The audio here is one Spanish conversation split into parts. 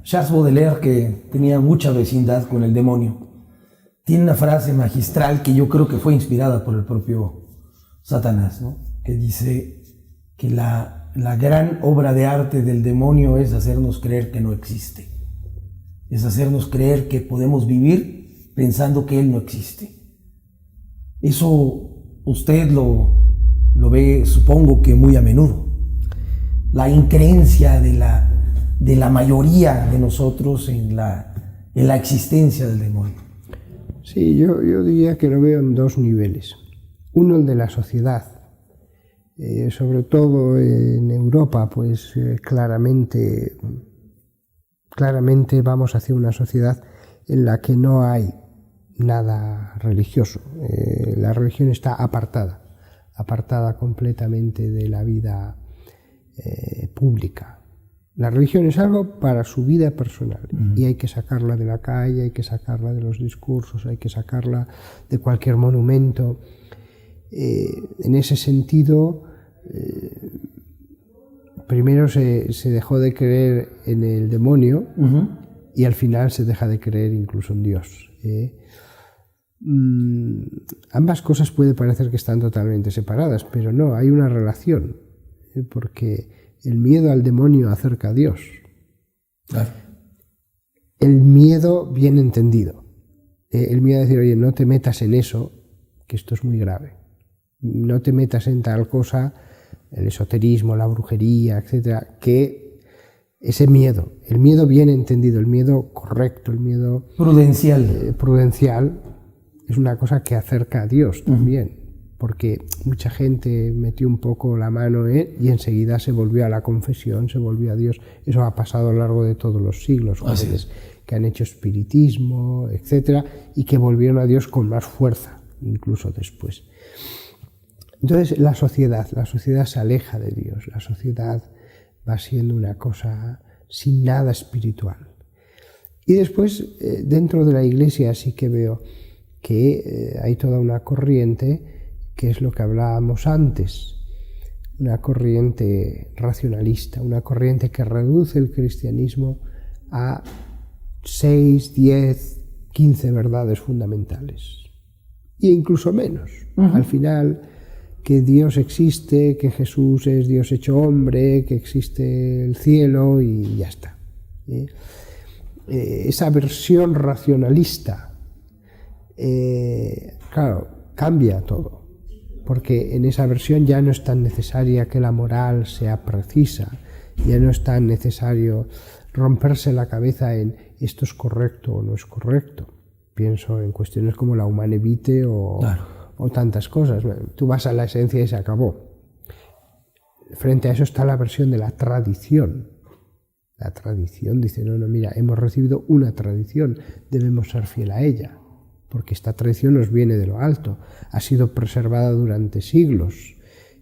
Charles Baudelaire, que tenía mucha vecindad con el demonio, tiene una frase magistral que yo creo que fue inspirada por el propio Satanás, ¿no? Que dice que la gran obra de arte del demonio es hacernos creer que no existe. Es hacernos creer que podemos vivir pensando que él no existe. Eso usted lo ve, supongo que muy a menudo. La increencia de la mayoría de nosotros en la existencia del demonio. Sí, yo diría que lo veo en dos niveles. Uno, el de la sociedad. Sobre todo en Europa, pues claramente vamos hacia una sociedad en la que no hay nada religioso. La religión está apartada completamente de la vida pública. La religión es algo para su vida personal y hay que sacarla de la calle, hay que sacarla de los discursos, hay que sacarla de cualquier monumento. En ese sentido, primero se dejó de creer en el demonio y al final se deja de creer incluso en Dios. Ambas cosas puede parecer que están totalmente separadas, pero no, hay una relación, porque el miedo al demonio acerca a Dios. Claro. El miedo bien entendido. El miedo a decir, oye, no te metas en eso, que esto es muy grave. No te metas en tal cosa, el esoterismo, la brujería, etcétera, que ese miedo, el miedo bien entendido, el miedo correcto, el miedo prudencial, es una cosa que acerca a Dios también. Porque mucha gente metió un poco la mano y enseguida se volvió a la confesión, se volvió a Dios. Eso ha pasado a lo largo de todos los siglos, jóvenes que han hecho espiritismo, etcétera, y que volvieron a Dios con más fuerza, incluso después. Entonces la sociedad se aleja de Dios, la sociedad va siendo una cosa sin nada espiritual. Y después, dentro de la Iglesia sí que veo que hay toda una corriente, que es lo que hablábamos antes, una corriente racionalista, una corriente que reduce el cristianismo a 6, 10, 15 verdades fundamentales, e incluso menos. Al final, que Dios existe, que Jesús es Dios hecho hombre, que existe el cielo y ya está. Esa versión racionalista, claro, cambia todo. Porque en esa versión ya no es tan necesaria que la moral sea precisa, ya no es tan necesario romperse la cabeza en esto es correcto o no es correcto. Pienso en cuestiones como la humane vitae o tantas cosas. Tú vas a la esencia y se acabó. Frente a eso está la versión de la tradición. La tradición dice, no, mira, hemos recibido una tradición, debemos ser fiel a ella. Porque esta tradición nos viene de lo alto, ha sido preservada durante siglos.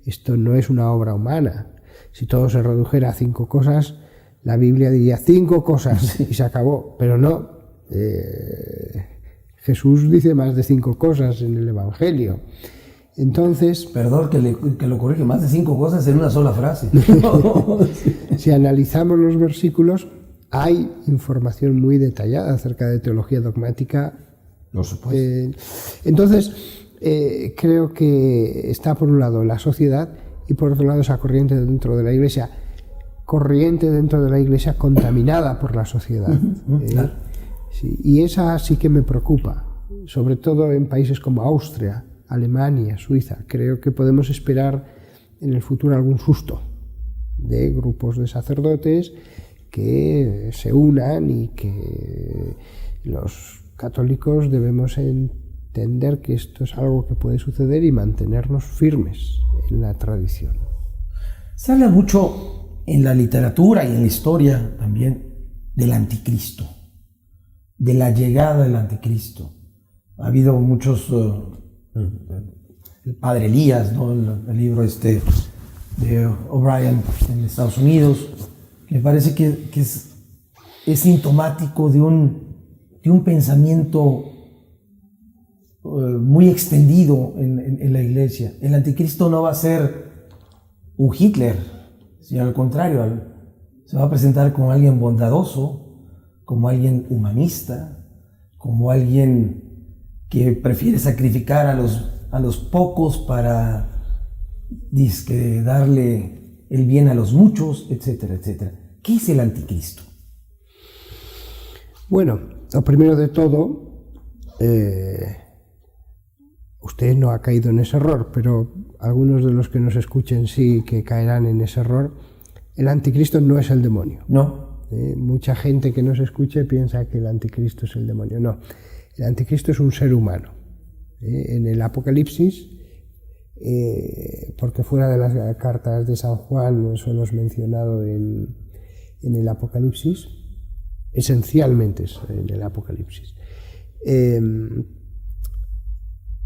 Esto no es una obra humana. Si todo se redujera a 5 cosas, la Biblia diría 5 cosas y se acabó. Pero no, Jesús dice más de 5 cosas en el Evangelio. Entonces... Perdón que lo corrige, más de 5 cosas en una sola frase. Si analizamos los versículos, hay información muy detallada acerca de teología dogmática. Por supuesto. Entonces, creo que está por un lado la sociedad y por otro lado esa corriente dentro de la Iglesia contaminada por la sociedad. Claro. Sí, y esa sí que me preocupa, sobre todo en países como Austria, Alemania, Suiza. Creo que podemos esperar en el futuro algún susto de grupos de sacerdotes que se unan y que los católicos debemos entender que esto es algo que puede suceder y mantenernos firmes en la tradición. Se habla mucho en la literatura y en la historia también del anticristo, de la llegada del anticristo. Ha habido muchos, el padre Elías, ¿no? El libro de O'Brien en Estados Unidos, que me parece que es sintomático de un pensamiento muy extendido en la Iglesia. El anticristo no va a ser un Hitler, sino al contrario, se va a presentar como alguien bondadoso, como alguien humanista, como alguien que prefiere sacrificar a los pocos para darle el bien a los muchos, etcétera, etcétera. ¿Qué es el anticristo? Bueno, lo primero de todo, usted no ha caído en ese error, pero algunos de los que nos escuchen sí que caerán en ese error. El anticristo no es el demonio. No. Mucha gente que nos escuche piensa que el anticristo es el demonio. No, el anticristo es un ser humano. En el Apocalipsis, porque fuera de las cartas de San Juan solo es mencionado en el Apocalipsis, esencialmente es en el Apocalipsis.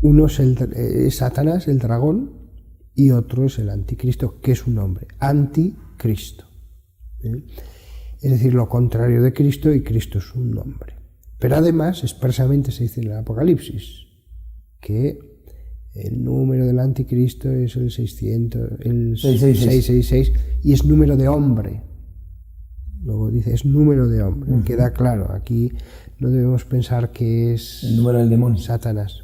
Uno es Satanás, el dragón, y otro es el anticristo, que es un nombre, anticristo. Es decir, lo contrario de Cristo, y Cristo es un nombre. Pero además, expresamente se dice en el Apocalipsis que el número del anticristo es el 666, y es número de hombre. Luego dice, es número de hombre. Queda claro, aquí no debemos pensar que es el número del demonio. Satanás.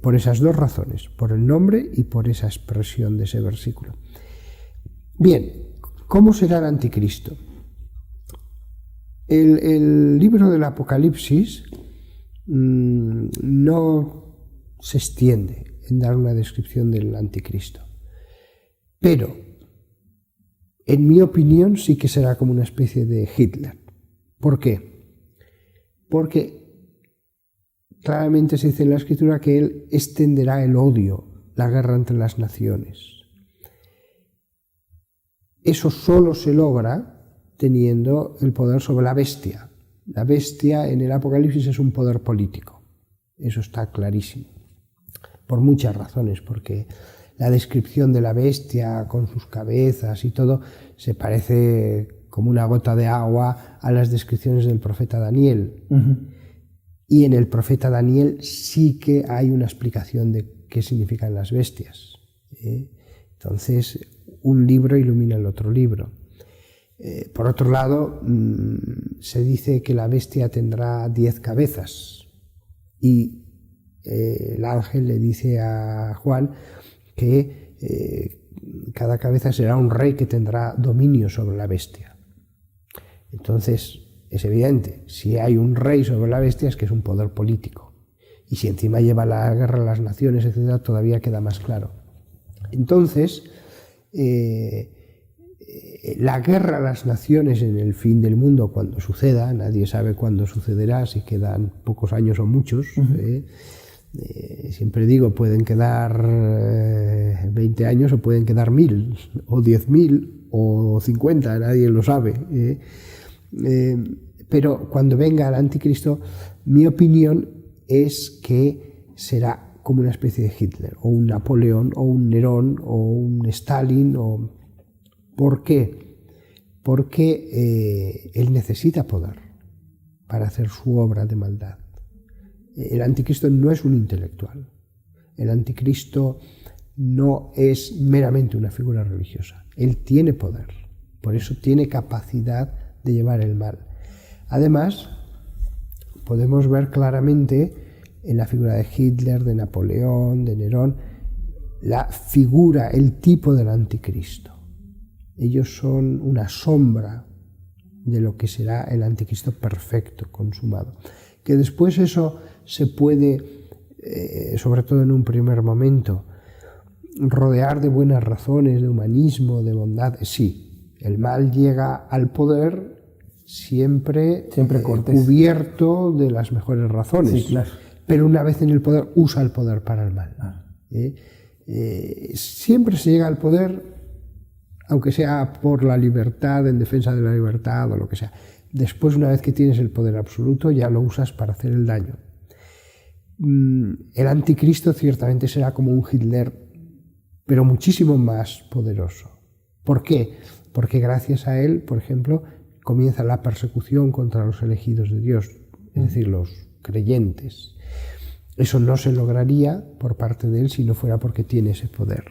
Por esas dos razones, por el nombre y por esa expresión de ese versículo. Bien, ¿cómo será el anticristo? El libro del Apocalipsis no se extiende en dar una descripción del anticristo, pero en mi opinión sí que será como una especie de Hitler. ¿Por qué? Porque claramente se dice en la Escritura que él extenderá el odio, la guerra entre las naciones. Eso solo se logra teniendo el poder sobre la bestia. La bestia en el Apocalipsis es un poder político. Eso está clarísimo. Por muchas razones, porque la descripción de la bestia con sus cabezas y todo se parece como una gota de agua a las descripciones del profeta Daniel. Y en el profeta Daniel sí que hay una explicación de qué significan las bestias. Entonces, un libro ilumina el otro libro. Por otro lado, se dice que la bestia tendrá 10 cabezas. Y el ángel le dice a Juan que cada cabeza será un rey que tendrá dominio sobre la bestia. Entonces, es evidente, si hay un rey sobre la bestia es que es un poder político. Y si encima lleva la guerra a las naciones, etc., todavía queda más claro. Entonces, la guerra a las naciones en el fin del mundo, cuando suceda, nadie sabe cuándo sucederá, si quedan pocos años o muchos. Siempre digo, pueden quedar 20 años o pueden quedar 1000, o 10.000, o 50, nadie lo sabe. Pero cuando venga el anticristo, mi opinión es que será como una especie de Hitler, o un Napoleón, o un Nerón, o un Stalin. ¿Por qué? Porque él necesita poder para hacer su obra de maldad. El anticristo no es un intelectual. El anticristo no es meramente una figura religiosa. Él tiene poder, por eso tiene capacidad de llevar el mal. Además, podemos ver claramente en la figura de Hitler, de Napoleón, de Nerón, la figura, el tipo del anticristo. Ellos son una sombra de lo que será el anticristo perfecto, consumado. Que después eso se puede, sobre todo en un primer momento, rodear de buenas razones, de humanismo, de bondad. Sí, el mal llega al poder siempre cubierto de las mejores razones. Sí, claro. Pero una vez en el poder, usa el poder para el mal. Siempre se llega al poder, aunque sea por la libertad, en defensa de la libertad o lo que sea. Después, una vez que tienes el poder absoluto, ya lo usas para hacer el daño. El anticristo ciertamente será como un Hitler, pero muchísimo más poderoso. ¿Por qué? Porque gracias a él, por ejemplo, comienza la persecución contra los elegidos de Dios, es decir, los creyentes. Eso no se lograría por parte de él si no fuera porque tiene ese poder.